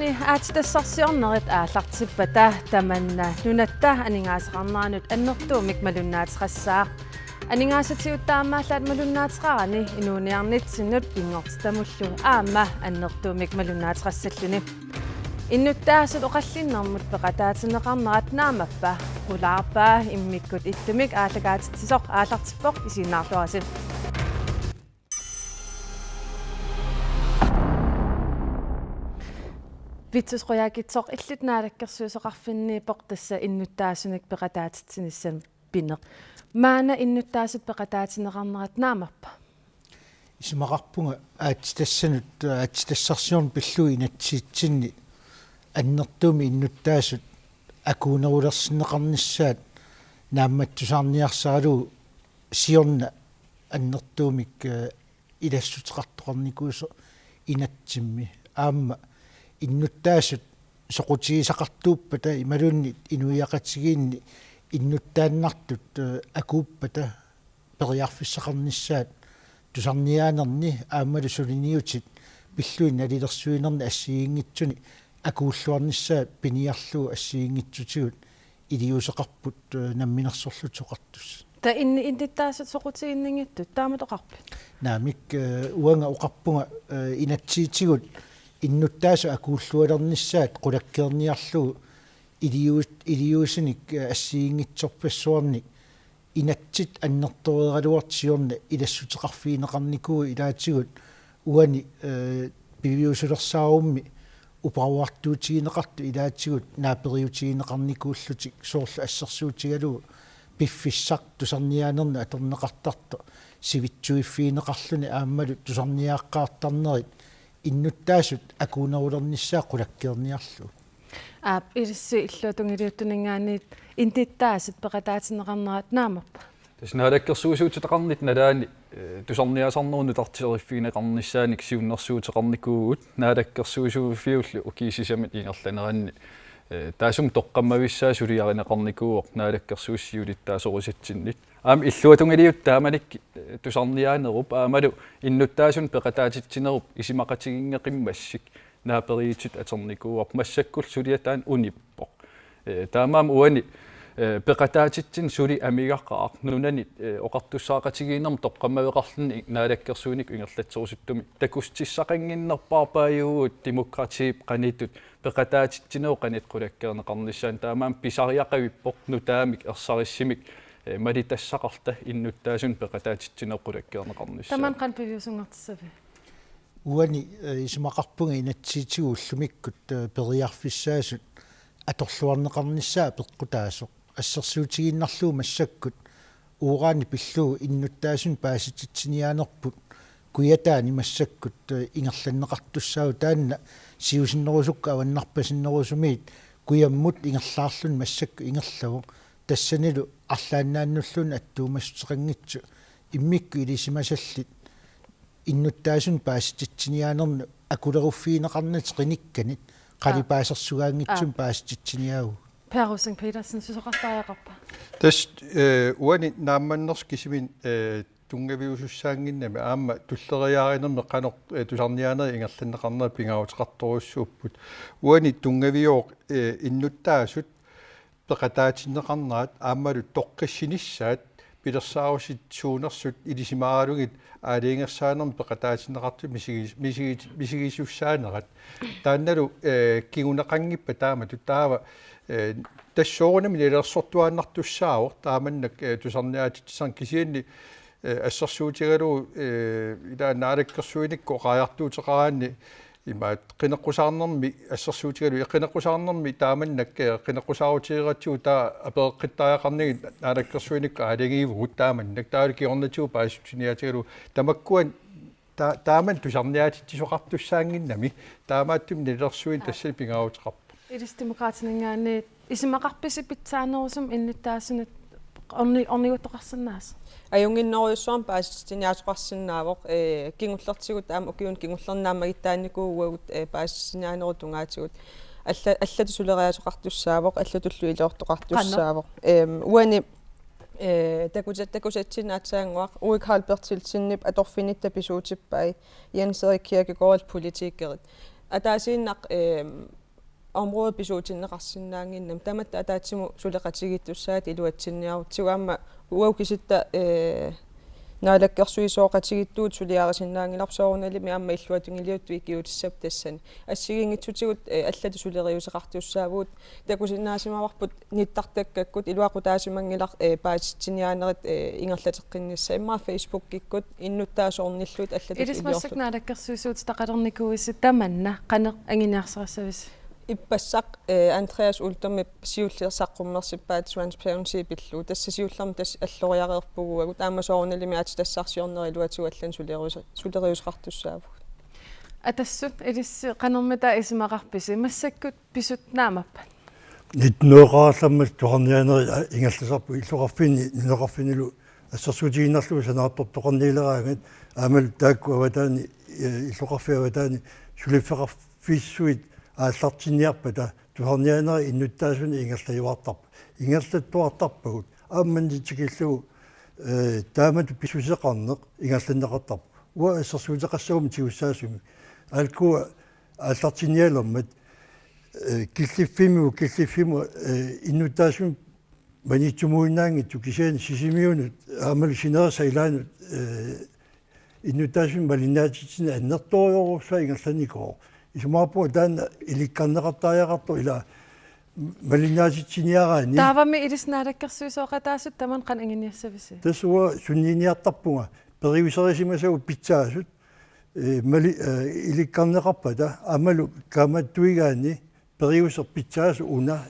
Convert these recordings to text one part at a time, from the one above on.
Uani aatitassarsiornerit aallartippata tamanna nunatta aningaasaqarnaanut annertuumik malunnaatiqassaaq aningaasatiuttaammaallаат malunnaatiqarani inuuniarnitsinnut pingortitamullu aamma annertuumik malunnaatiqassalluni innuttaasut oqallinnermut peqataatineqarnerat naamappa qulaarpaa immikkut ittumik aallagaatittisoq aallartippoq isiinnaarluarasi Vitsusrojakitsoq illutnaalakkersuusoqarfinniipoq tassa innuttaasunik peqataatitsinissam pineq maana innuttaasut peqataatineqarnerat naamappa ismaqarpunga aatitassarsiorn pillu inatsiitsinni annertuumi innuttaasut akuunerulersinneqarnissaat naammattusaarniarsaalu siorna annertuumik ilassutiqartoqarnikuuso inatsimmi aamma innuttaasut soqutigisaqartuuppata imalunni inuiaqatigiinni innuttaannartut akuuppata periarfissaqarnissaat tusarniaanerni aammalu suliniutit pilluin alilersuinerni assiingitsuni akuulluarnissaat piniarluu assiingitsutigut iliuseqarput namminersorlutoqartus ta innittaasut soqutiginningittut taamatoqarpi naamik uanga oqarpunga inatsiitigut innuttaasu akuullualernissaat qulakkeerniarluu iliuusinik assiingitsorpassuarni inatsit annertorieraluartiorna ilassuteqarfiineqarnikuu ilaatigut uani piviusulersaarummi uparuartuutigineqartu ilaatigut naaperiutigineqarnikuullutik soorlu assерsuutigaluu piffissaq tusarniaanerna atorneqartarto sivitsuiffiineqarluni aammalu tusarniaaqqaartarnerit innuttaasut akuunerulernissaa qulakkeerniarlu ilissi illuutungiliuttuningaaniit intittaasut peqataatineqarnerat naamappa tasnaalakkersuusuutaqarnit nalaani tusarniaasarnerunut artiseriffiineqarnissaanik siunnersuuteqarnikuugut naalakkersuusuuffiullu ukiisisamit ingerlaneranni taasum toqqammavissaa suliarineqarnikuuq naalakkersuussiulittaasorusatsinnik aam illuutungiliut taamanik tusarniaanerup aamalu innuttaasun peqataatitsinerup isimaqatigingeqimmassik naaperiitut aternikuuq massakkul suliataan unippoq taamaam uani peqataatitsin suli amigaqqaaq nunani oqartussaaqatigiinerm toqqammaveqarluni naalakkersuunik ingerlatserusuttumi takustissaqanginnerpaapaajugut demokratiip qanitut peqataatitsineu qanit qulakkeerneqarnissaan taamaam pisariaqavippoq nutaamik ersarissimik malitassaqarta innuttaasun peqataatitsineu qulakkeerneqarnissaan taman qan piviusungartissavi uani ismaqarpunga inatsiitiguullumikkut periarfissaasut atorluarneqarnissaa peqqutaasoq ассерсуутигиннарлуу массаккут уораани пиллуу иннуттааsun паасититсиниаанерпут куятаани массаккут ингерланнеқартуссаау таанна сиусиннерусукка аваннарпасиннерусумиит куяммут ингерлаарлун массакку ингерлаву тассанилу арлааннааннуллун аттуумассутеқангитсу иммикку илисимасаллит иннуттааsun паасититсиниаанерну акулеруффиинеқарнат қиникканит қалипаасерсугаангитсум паасититсиниаагу Perusing Petersen susoqartariaqarpa tas uani naammannerс kisimin tungaviusussaanginnami aamma tulleriaarinerme qanoq tusarniaaneri ingerlanneqarnera pingautеqartorussuupput uani tungavioq innuttaasut peqataatineqarnerat aammalu toqqissinissaat pilersaarusit suunersut ilisimaaralugit aaliingersaanermi peqataatineqartu misigisusaanerat taannalu kiguneqangippa taamatu taava тассоорнами нилерсортуааннартуссаавор тааманнак тусарниаатитсарн кисиинни ассерсуутигалу ила наалаккерсуиникко qaajартуутеқараанни имаат қинеққусаарнерми ассерсуутигалу иққинеққусаарнерми тааманнак қинеққусаарутигератсуу таа апереққиттариақарниги наалаккерсуиникко аалигивгут тааманнак таали киорнатуу паасутсиниатигалу тамаккуан тааман тусарниаатитсоқартуссаангиннами таамааттум нилерсуин тассали пингаавутеқарпа Ilisdemokraatningaaniit isimaqarpisipitsaanерусум инниттаасунат орниуттоқарсинаас ajunginneruyussuarm paasitiniaatoqarsinnaavoq kingullertigut aam ukiun kingullernaamagitaanikууguagut paasitiniaanerut ungaatigut allatu suleriaatoqartussaavoq allatullu ilortoqartussaavoq uani takusatsinnaatsaanguaq Ulrik Halbertsilsinnip atorfinitta pisuutippai Jens Erik Kierkegaard politikkerit атаасииннақ område писуутиннеқарсинаангиннам таматта атаатсиму сулеқатигиттуссаат илуатсинниарутсигу аама уаукиситта наалаккерсуисооқатигиттуут сулиарисиннаангиларсоорналими аама иллуатунгилиутту икиутиссап тассани ассигингитсутигут аллату сулериусеқартуссаавуут такусиннаасимаварпут ниттартаккаккут илуақутаасимангилар паатиттиниаанерит ингерлатеққиннисса имма Facebook киккут иннуттаасоорниллуит аллату Ирисмассак наалаккерсуисуут тақалерникуисит таманна қанеқ ангиниарсерассавис иппассақ Андреас Ултоми сиуллерсаққуммерсиппаат transparency пиллуу тасса сиуллерми тас аллориареерпугуагу таамасоорналими аати тассарсиорнерилуатигу аллан сулериусеқартуссааву атассут илисси қанермита исимақарписи массаккут писут наамаппа нитнуоqaarlammat туқарнианери ингерласарпу иллоқарфини нинеқарфинилу ассерсуутигиннарлу санаартортоқарниилераангат аамал таакку аватаани иллоқарфи аватаани сулиффеқарфиссуит ааллартинниарпата туқарнианери иннуттаасуни ингерлаюартарпа ингерлаттуартарпагут аамманнитикиллугу таамату писусеқарнеқ ингерланнеқартарпа уа ассерсуутеқассагум тигуссаасуми алкуа ааллартинниалермат киллиффиму иннуттаасум манитсумуиннаангитсу кисиани сисимиунут аамалу синерсаилаанут иннуттаасум малинаатитсина аннерториорусса ингерланикоо исумаапу таана иликкарнеқартааяқарту ила малинаатитсиниараани таавами илиснаалаккерсуисооқатаасут таман қан ангиниассависи тасуа сунниниартарпунга периусерисимасагу питсаасут мали иликкарнеқарпата аамалу каматтуигаани периусер питсаасу уна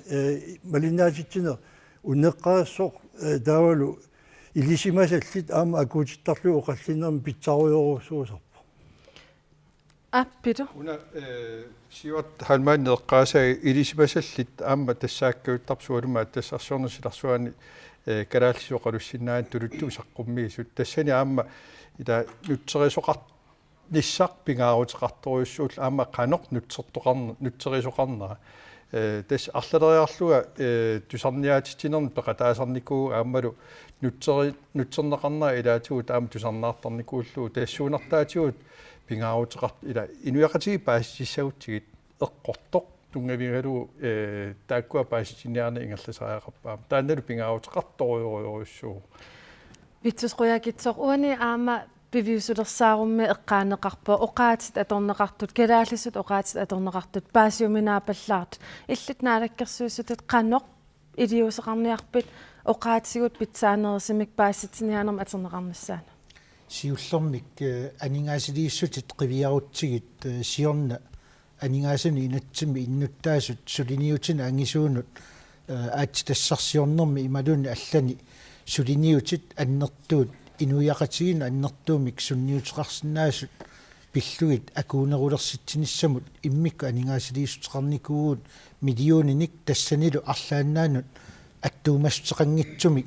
малинаатитсина унеққаассоқ таавалу илисимасаллит аама акуутиттарлу оқаллинерми питсаруйоруссуусарпа аппиту уна сиуат халмааннеққаасаа илисимасаллит аама тассааккуиттарсуалума тассарсуорнасиларсуани карааллисуоқалуссиннаан тулутту саққуммиисут тассани аама ила нутсерисоқар ниссақ пингаарутеқарторуйуссуул аама қаноқ нутсерисоқарнера тас арлалериарлуга тусарниаатитинерни пеқатаасарникуу аамалу нутсернеқарнера илаатигут аама тусарнаартарникууллуу тассуунартаатигут пингаарутеқар ила инуяқатиги паассиссагутсигит эққортоқ тунгавигалу тааккуа паассиниарна ингерласариақарпаама таанналу пингаарутеқарторуйоруйуссуу витсусқуякитсоқ уани аама пивиусулерсаарумми эққаанеқарпа оқаатит аторнеқартут калаалисут оқаатит аторнеқартут паасиуминаапаллаарт иллут наалаккерсуисутит қаноқ илиусеқарниарпит оқаатсигут питсаанерисимик паасситсиниаанерма атернеқарнассаана сиуллэрмик анингаасилииссутит қивиарутсигит сиорна анингаасани инатсими иннуттаасут сулиниутина ангисуунут аати тассарсиорнэрми ималуни аллани сулиниутит аннертуут инуяқатигин аннертуумик сунниутеқарсинаасут пиллуит акуунерулерситсиниссамут иммикку анингаасилииссутеқарникуугут миллиониник тассанилу арлааннаанут аттуумассеқангитсумик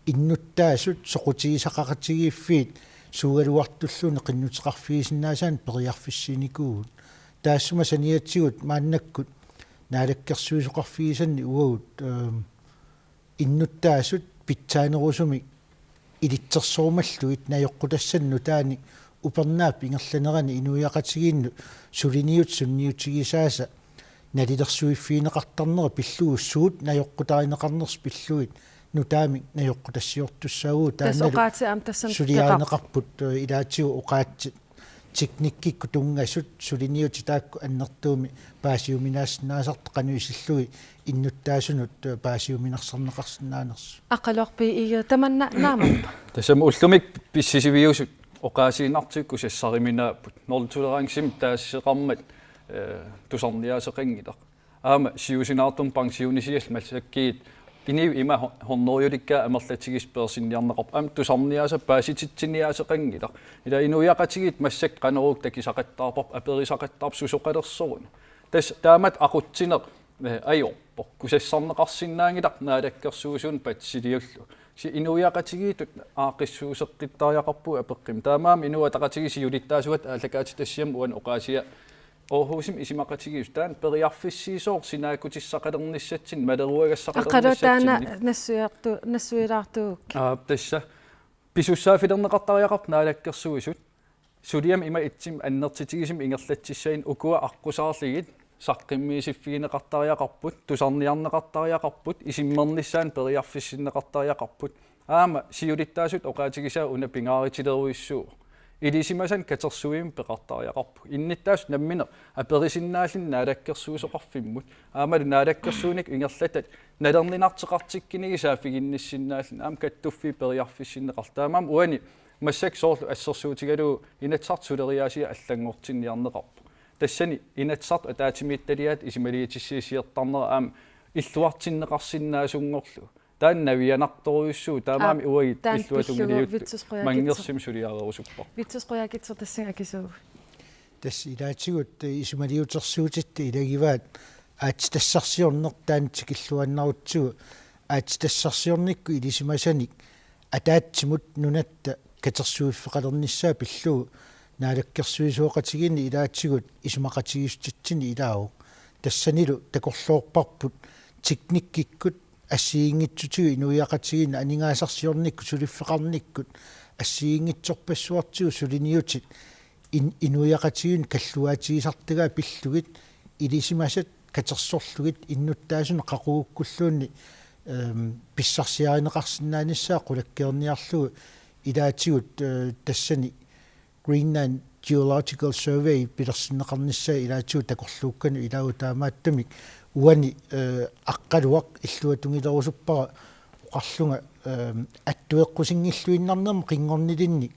иннуттаасут соқутигисақақатигииффиит суугалуартуллуни қиннутеқарфигисиннаасаан периарфиссиникуугут таассума саниатсигут мааннаккут наалаккерсуисоқарфигисанни уагут иннуттаасут питсаанерусумик илитсерсоормаллуит наёққутассанну таани упернаап ингерланерани инуяқатигиинну сулиниут сунниутигисааса налилерсуиффиинеқартарнера пиллууссуут наёққутаринеқарнерс пиллуит нутаами наёққутассиортуссаагуу тассоқаати аам тассам сулиаанеқарпут илаатигу оқаатсит техниккикку тунгасут сулиниути таакку аннертууми паасиуминаассинаасарт кануисиллуи иннуттаасунут паасиуминарсарнеқарсинаанерс ақалорпи ига таманна наамаппа тасама уллумик писсисивиусут оқаасиинартикку сассариминааппут нортулерангсим таассеқармат тусарниаасеқингилақ аама сиусинаартум пансиунисиал малсаккиит инив има хорнериуликка амерлатигис персинниарнеқарп ам тусарниааса паасититсиниаасеқангилақ ила инуяқатигит массак қанерук такисақаттаарпарп аперисақаттаарп сусоқалерсоруна тас таамат ақутсинеқ айорпо кусассарнеқарсинаангилақ наалаккерсуусуун патсилиуллу си инуяқатигиитут аақиссуусеққиттариақарпу апеққим таамаам инуатақатиги сиулиттаасуат ааллакаати тассиам уан оқаасия Aarhusim isimakatigiustaan periarfissiisoor sinaakutissaqalernissatin maleruagassaqalernissatin aqalutaana nassuilaartuuk tassa pisussaafilerneqartariaqart naalakkersuisut suliam ima itsim annertitigisum ingerlatsissain ukua aqusaarligit saqqimmiisiffiineqartariaqarput tusarniarneqartariaqarput isimmernissaan periarfissinneqartariaqarput aama siulittaasut oqaatigisaa una pingaaritileruissuu ilisimasan katersuim peqartariaqarpu innittaas nammine aperisinnaallin naalakkersuusoqarfimmut aamalu naalakkersuunik ingerlatat nalerninarteqartikkinigi saafiginnissinnaallin aam kattuffi periarfissinneqartaamaam uani массак соорл ассерсуутигалу инатсартсулериаасиа аллангортинниарнеқарпу тассани инатсарт атаатимиитталиат исималиитиссиисиертарнера аама иллуартиннеқарсинаасунгорлу таан навианарторуйуссуу таамаами уагит иллуатунгилиут мангерсим сулиаарерусуппар витсусқуяакитсо тассага акисуу тасс илаатигут исималиутерсуутитта илагиваат аатитассарсиорнертаан тикиллуаннарутсугу аатитассарсиорникку илисимасаник атаатсимут нунатта катерсуиффеқалерниссаа пиллуу наалаккерсуисуоқатигини илаатсигут исмақатигиститсини илаау тассанилу такорлоорпарпут тикниккиккут ассиингитсутигу инуиақатигина анингаасарсиорникку сулиффеқарниккут ассиингитсорпассуартигу сулиниутит инуиақатигин каллуаатигисартага пиллугит илисимасат катерсорлугит иннуттаасуна қақууккуллуунни писсарсиаринеқарсинааниссаа қулаккеерниарлугу илаатигут тассани Greenland Geological Survey пилерсиннеқарниссаа илаатигут такорлууккану илаагу таамааттамик уани аққалуақ иллуатунгилерусуппара оқарлунга аттуеққусингиллуиннарнерма қингорнилинник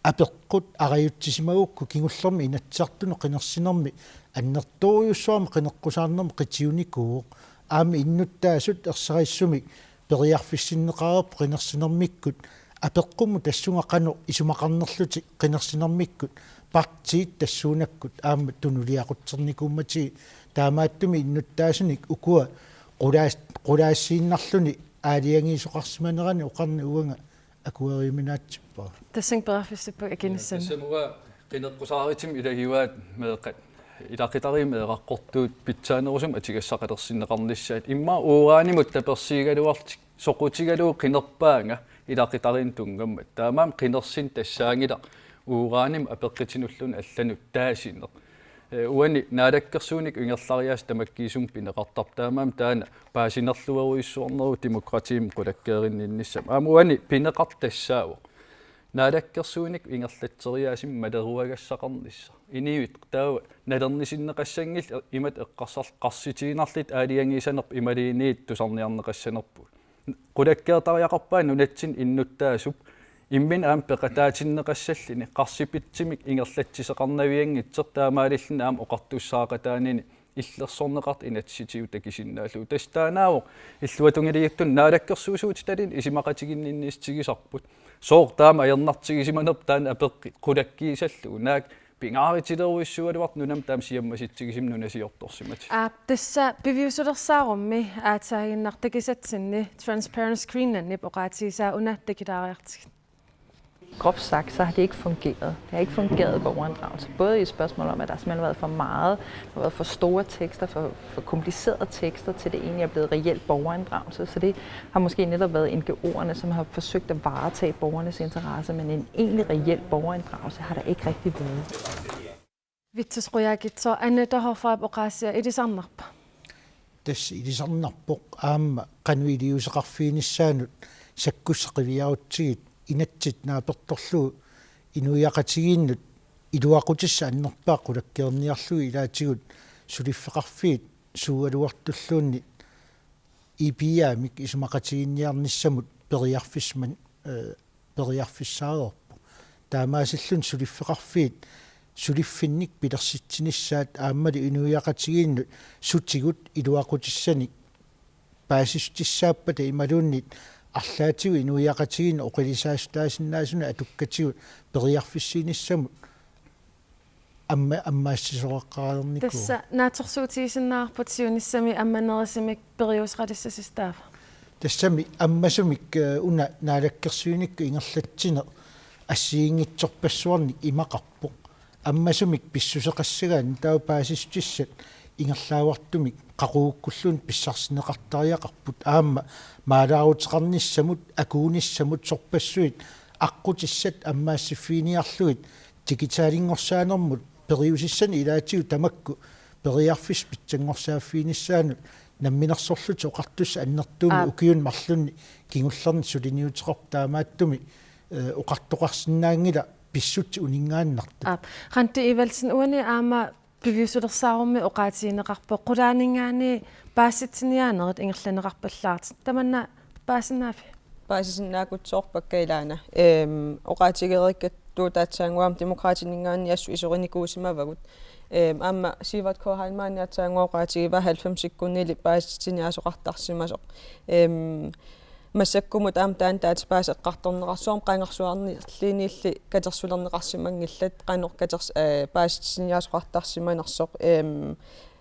апеққут ариутсисимагукку кигуллерми инатсартуну қинерсинерми аннерторюссуарми қинеққусаарнерми қитиуникуу аами иннуттаасут ерсариссумик периарфиссиннеқарап қинерсинермиккут апеққуму тассунга қану исумақарнерлути қинерсинермиккут партиит тассуунаккут аама тунулиақутсерникууммати таамааттуми иннуттаасуник укуа qulaassiinnarluni аалиангиисоқарсиманерани оқарни уанга акуариминаатсиппаа тассинг пераффиссиппак акинissana тассамуга қинеққусааритим илагиваат меэқат илақитариме эқаққортуут питсаанерусум атигассақалерсиннеқарниссаат имма уураанимут таперсиигалуартик соқутигалуу қинерпаанга илақитарин тунгаммат таамаам қинерсин тассаангила уураанима апеққитинуллуна алланут таасиннер уани наалаккерсууник ингерлариаас тамаккиисум пинеқартар таамаам таана паасинерлуеруиссуарнеру демократиим қулаккеериннissam аамуани пинеқар тассаава наалаккерсууник ингерлатсериаасим малеруагассақарнисса иниуит таава налернисиннеқассангил имат эққарсар қарситигинарлит аалиангисанерп ималиниит тусарниарнеқассанерпу қулаккеертариақарпаа нунатсин иннуттаасуп иммин аам пеқатаатиннеқассаллини қарсипитсимик ингерлатсисеқарнавиангитсер таамаалиллина аам оқартуссаақатаанини иллерсорнеқарт инатситиу такисиннаалу тастаанаавоқ иллуатунгилиуттун наалаккерсуусуути талин исимақатигиннинниистигисарпут соор таама аернартигисиманерп таан апеққи қулаккиисаллу наак пингааритилеруиссуалуарт нунам таам сиаммаситсигисим нунасиорторсимати тасса пивиусулерсаарумми аатаагиннартакисатсинни Transparency Greenland нип оқаатигисаа унаттакилаариартигит. Groft sagt, så har det ikke fungeret. Det har ikke fungeret borgerinddragelse. Både i et spørgsmål om, at der simpelthen har været for meget, der har været for store tekster, for komplicerede tekster, til det egentlig er blevet reelt borgerinddragelse. Så det har måske netop været NGO'erne, som har forsøgt at varetage borgernes interesse, men en egentlig reel borgerinddragelse har der ikke rigtig været. Vittusquyaakitso anataharfaap oqaassia ilisarnarpa. тасс илисарнарпоқ аама кануилиусеқарфиинissaanут саккуссақивиарутсигит инатсит нааперторлуу инуиақатигииннут илуақутисса аннерпаа қулаккеерниарлуги илаатигут сулиффеқарфиит сууалуартуллуунни ипиаамик исумақатигинниарниссамут периарфиссаарерпу таамаасиллун сулиффеқарфиит сулиффинник пилерситсинissaат ааммали инуиақатигииннут сутигут илуақутиссаник паасистиссааппата ималууннит арлаатигу инуиақатигин оқилисаастаасиннаасуна атуккатигут периарфиссииниссамут аммаассисоқаққарерникку тасса нааторсуутигисиннаарпут сиунissami амманерисимик периусралиссасистаав тассами аммасумик уна наалаккерсуиникку ингерлатсинер ассиингитсорпассуарник имақарпоқ аммасумик писсусеқассагаан таа паасистиссат ингерлаавартумик қақууккуллуун писсарсинеқартариақарпут аама маалаарутеқарниссамут акуунissамут сорпассуит аққутиссат аммаассиффииниарлугит digitaalingorsaanэрmut periusissani ilaatigu tamakku periarfis pitsangorsaaffiinissaaну намминерсорлут оқартус аннертууми укиун марлунни кигуллерни сулиниутеқортаамааттуми оқартоқарсинаангила писсут унингааннарту қанти ивалсин уани аама пивиусулерсаарумми оқаатиинеқарпо қулаанингаани паасситсиниаанерит ингерланеқарпаллаарт таманна паасинаафи паасисиннаакутсоорпаккаилаана оқаатигериккат туутаатсаангуам демократинингаани ассу исориникуусимавагут амма сиват коhalmaaniatsaangoqaatigiva 90-иккуннили пааситсиниасоқартарсимасоқ массаккумут аам таан таат паасеққарторнеқарсуарм қаангерсуарни линиилли катерсулернеқарсимангиллат қанеқ катерс пааситсиниасоқартарсиманерсоқ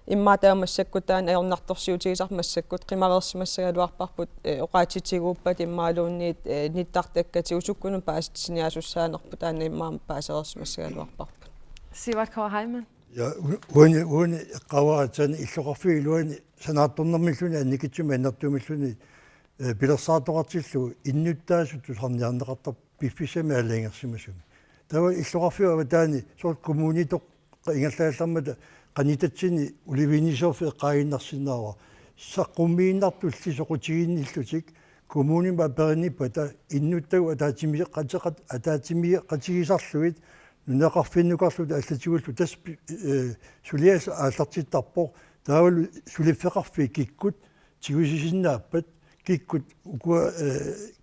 иммаатаа массаккутаан аёрнарторсиутигисар массаккут қимареерсимассагалуарпарпут оқаатитигууппат иммаалуунниит ниттартаккатигусуккуну пааситсиниасуссаанерпут аана иммаам паасеерсимассагалуарпарпут сиват коhalman ja uuni qavaatsan illoqarfiiluani sanaattornermilluni annikitsumi annertumilluni pilersaatoqartillu innuttaasuttu sarniarneqartar piffisami алаангерсимасуми тава illoqarfiuava таани соор коммунитоқ ингаллааллармата qanitatсини уливинисоофи эққаагиннарсинаава саққуммииннартулли соқутигинниллутик коммунима периниппата иннуттагу атаатимиеққатеқат атаатимиеққатигисарлуит нунеқарфиннукарлут аллатигуллу тас сулиас ааллартиттарпо таавалу сулиффеқарфи киккут тигусисиннааппат киккут укуа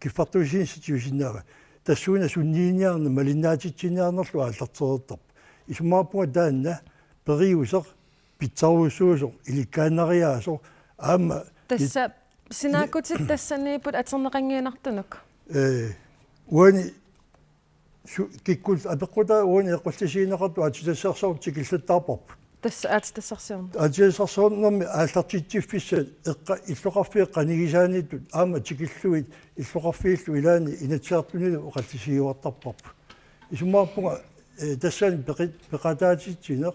киффартуисинситиусиннаава тассууна суннииниарна малиннаатитсиниарнерлу ааллартерертарп исумааппуга таанна периусеқ питсаруусуусоқ иликкаанариаасоқ аама тасса синаакутит тассаниипут атернеқангиинартунук уани киккул апеққута уани эққуллисиинеқарту атитассерсоорти киллаттаарпарп тасса аатитассарсиорн атитассерсоорнэрми ааллартитсиффиссат эққа иллоқарфи эққанигисааниттут аама тикиллуит иллоқарфииллу илаани инатсиартунилу оқаллисиуартарпарп исумааппуга тассаани пеқатаатитсинеқ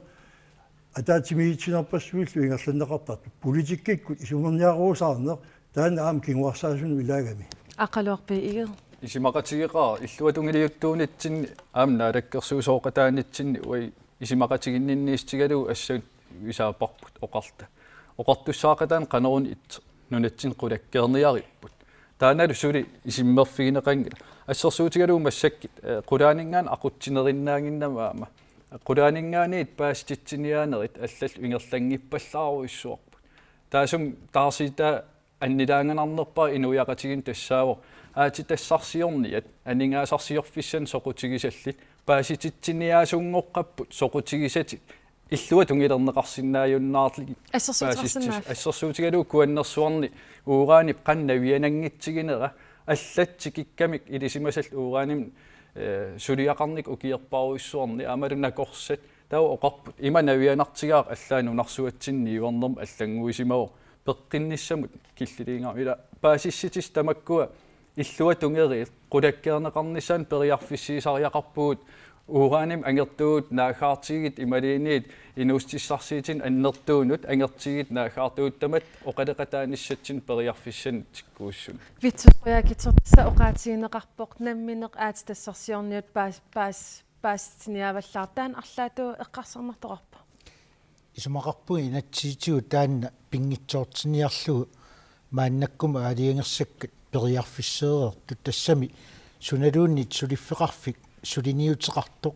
атаатимиитсинерпассуиллу ингерланнеқартарту политиккиккут исумерниаруусаарнеқ таана аама кингуарсаасуну илагами ақалуарпи иге исимақатигеқаа иллуатунгилиуттуунитсинни аамна алаккерсуусооқатаанитсинни уи исимақатигиннинниистигалу ассагут исаапарпут оқарта оқартуссаақатаан қанерун ит нунатсин қулаккерниариппут тааналу сули исиммерфигинеқангила ассерсуутигалу массаккит қулаанингаан ақутсинериннаангиннамаама қулаанингаанит пааститсиниаанерит аллал ингерлангиппаллааруиссуарпут таасум таарсита аннилаанганарнерпаа инуяқатигин тассаавор аати тассарсиорниат анингаасарсиорфиссан соқутигисаллит паасититсиниаасунгоққаппут соқутигисати иллуа тунгилернеқарсинааюннаарлиги ассерсуутигалу куаннерсуарни уураанип қаннавианангитсигинера аллатсикиккамик илисимасал уурааnim сулиақарник укиерпааруиссуарни амалунакорсат таа оқарпут иманавианартигаа аллаанунарсуатсинни ивернерм аллангуисимао пеққинниссамут киллилиингаа ила паасисситис тамаккуа иллуа тунгери қулаккернеқарнissaан периарфиссиисариақарпуут уурааnim ангертуут наахаартигит ималиниит инуустиссарсиитин аннертуунут ангертигит наахаартууттамат оқалеқатааниссатсин периарфиссан тиккууссун витсуяакитсортса оқаатиинеқарпоқ намминеқ аати тассарсиорниут паастиниаваллаартаан арлаатуу эққарсарнартоқарпа исумақарпуги инатсиитигу таанна пингитсоортсиниарлугу мааннаккума аалиангерсаккат периарфиссеерерту тассами суналууннит сулиффеқарфик сулиниутеқартоқ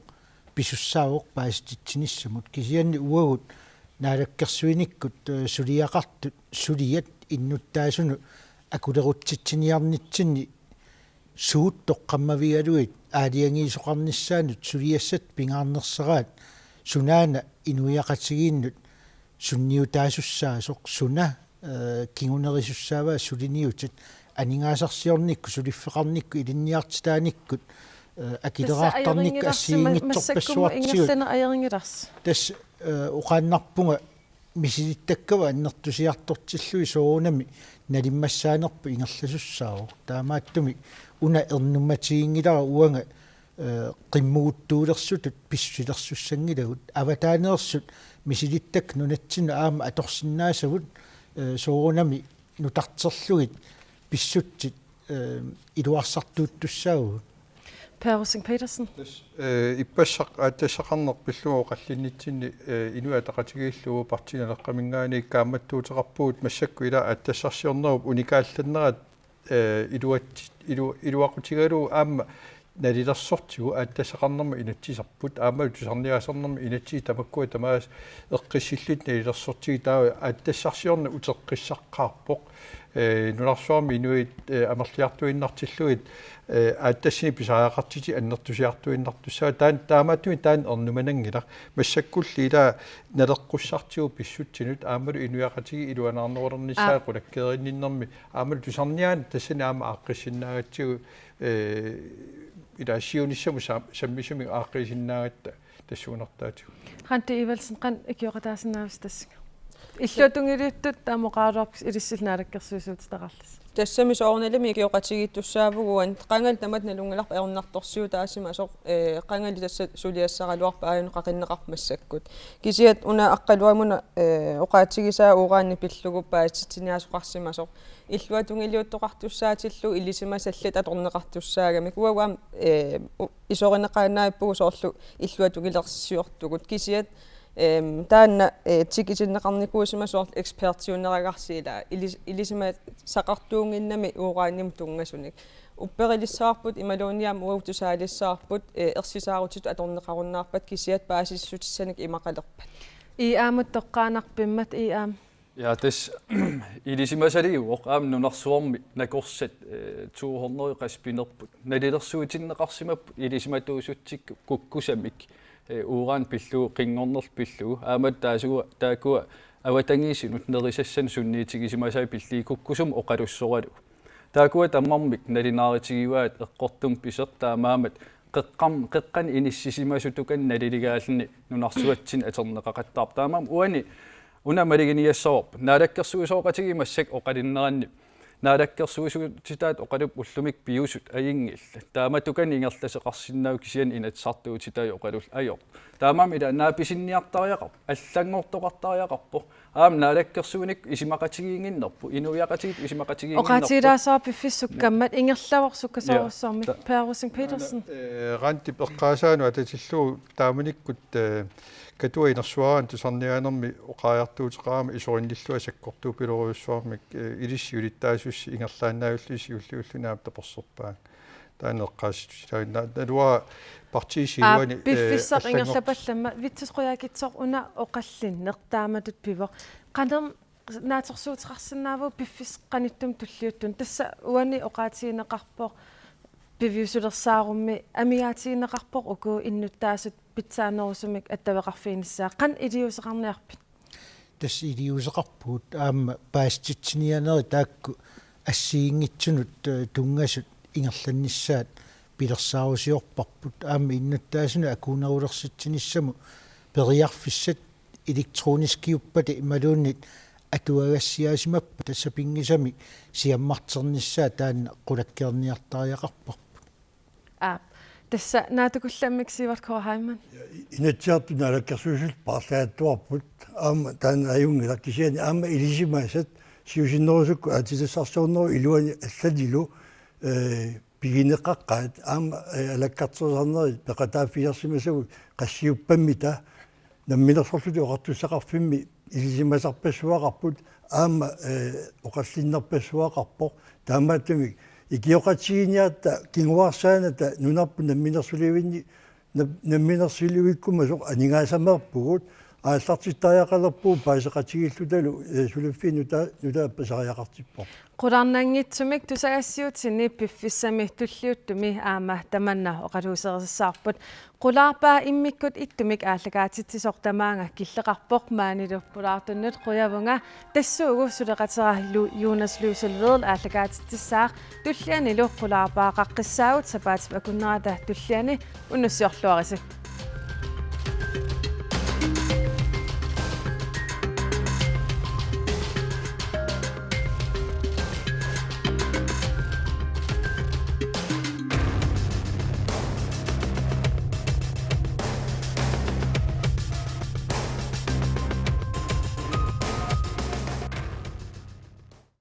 писуссаавоқ пааститсиниссамут кисианни уагут наалаккерсуиниккут сулиақартут сулият иннуттаасуну акулерутситсиниарнитсинни суут тоққаммавигалуит аалиангиисоқарниссаанут сулиассат пингаарнерсераат сунаана инуяқатигииннут сунниутаасуссаасоқ суна кингунерисуссааваа сулиниутит анингаасарсиорникку сулиффеқарникку илинниартитааниккут акилераартарникку ассиингитсорпассуартигут ингерлана аерингиларс тас уқааннарпунга мисилиттаккава аннертусиартортиллуи соонами налиммассаанерпу ингерласуссаавоқ таамааттуми уна ернумматигингилара уанга qimmuuttuulersutut pissilersussangilagut avataanерсут мисилиттак нунатсина аама аторсиннаасагут соонами нутартерлугит писсутсит илуарсартууттуссаагут Per Rosing Petersen. иппассақ ааттассақарнер пиллуо қаллиннитсинни инуа тақатигииллуу партиналеққамингаани кааматтуутеқарпуут массакку ила ааттассарсиорнеруп уникаалланнерат илуақутигалу аама налилерсортигу ааттассақарнерма инатсисарпут аама тусарниасарнерма инатси тамаккуа тамаас эққиссиллут налилерсортиги таа ааттассарсиорна утеққиссаққарпоқ нунарсуарми инуит амерлиартуиннартиллуит ааттассини писаақартити аннертусиартуиннартуссаа таамааттуми таан орнуманангила массаккулли ила налеққуссартигу писсутсинут аамалу инуяқатиги илуанаарнерулернissaа қулаккеринниннэрми аамалу тусарниаан тассани аама ааққиссиннаагатсигу ила сиунissаму саммисуми ааққисиннаагатта тассуунартаатигу Qanti Ivelsen qan ikiuqataasinaavus tassik. Illuutungiliuttut taamoqaaruarpis ilissilnaalakkersuisuutitaqarlas. тассами соорнилими киоқатигиттуссаавгуан қангал тамат налунгаларп ернартарсиу таасима асоқ қангали тасса сулиассаралуарпа аanu қақиннеқармассаккут кисиат уна аққалуамуна оқаатигисаа ураанни пиллугуппаа титиниасоқарсима асоқ иллуатунгилиуттоқартуссаатиллу илисимасаллат аторнеқартуссаагами куаваам исоринеқаанааппугу соорлу иллуатунгилерсиортугут кисиат таанна тикисиннеқарникуусима соор экспертиуннерагарсиила илисима сақартуунгиннами уурааниум тунгасуник упперилиссаарпут ималууниам уаутусаалиссаарпут ерсисаарутиту аторнеқаруннаарпат кисиат паасиссутиссаник имақалерпат I aamut toqqaanarpimmat I aam. Ja, tes ilisimasaliuoq aam nunarsuormi nakorsat 200 qaspinerput nalilersuutinneqarsimap ilisimatuusuttik kukkusamik uuraan pillu qingornerl pillu aamat taakua avatangiisinut nerisassan sunniitigisimasai pilliikukkusum oqalussoralu taakua tammarmik nalinaaritiguaat eqqortum piseq taamaamat qeqqan inissisimasutukan naliligaallni nunarsuatsin aterneqaqattaar taamaam uani una maliginiassawap naalakkersuusooqatigimassak oqalinneranni naalakkersuusutaat oqalup ullumik piusut ayingill taamatukan ingerlaseqarsinnaau kisian inatsartuutitai oqalul ayor taamaam ila naapisinniartariaqar allangortoqartariaqarpo aam naalakkersuunik isimaqatigiinginnerpu inuiaqatigit isimaqatigiinginnerpu Oqaatiilaasaa piffissukkammat ingerlavorsukkasoorussarmik Per Rosing Petersen. ранти пеққаасаану ататиллуу тааманиккут катуинерсуаран тусарниаанерми оқаартуутеқарами исоринниллуа саккортуу пилоруйуссуармик илиссиулиттаасусси ингерлааннаагуллиси уллууллунаап таперсерпаан таанеққааситсилаинна налуа партиисиуани Piffissaq ingerlapallamma vitsisquyaakitsor una oqallinneq taamatut pivoq qanerm naatorsuuteqarsinnaavuu piffis qanittum tulliuttun tassa uani oqaatiineqarpoq piviusulersaarummi amiaatiineqarpoq uku innuttaasut pitsaanerusumik attaveqarfiinissaa qan iliuseqarniarpit тас илиусеқарпуут аама пааститсинианери таакку ассиингитсунут тунгасут ингерланниссаат пилерсаарусиорпарпут аама иннуттаасуна акуунерулерситсиниссаму периарфиссат электронискиуппата ималууннит атуагассиаасимаппа тассапингисами сиаммартерниссаа таанна qulakkerniartariaqarparput tassa naatukулламмик сиваркоо хайман инатсиарту налаккерсуусул парлааттуарпут аама таана аюнгила кисиани аама илисимаасат сиусиннерусукку атисассарсуурнеру илуани аллалилу пигинеқаққаат аама алаккартсерсарнери пеқатааффиерсимасагу qassiuppammita намминерсорлути оqartussaqarfimmi илисимасарпассуақарпут аама оқаллиннерпассуақарпоқ таамааттуми икиоқатигиниаатта кингуарсааната нунарпу намминерсуливинни намминерсилуиккума соқ анигаасамерпугут ааллартиттариақалерпуу паасеқатигиллуталу сулиффинута нутааппасариақартиппо qulaarnaanngitsumik tusagassiutsinni piffissami tulliuttumi aama tamanna oqaluuserissaarput qulaarpaa immikkut ittumik aallakaatitsisortamaanga killeqarpoq maaniluppulaartunnut quyavunga tassuugu suleqatera Jonas Luuselvedel aallakaatittissaaq tullianilu qulaarpaa qaqqissaagut sapaatim akunnerata tulliani unnussiorluarisik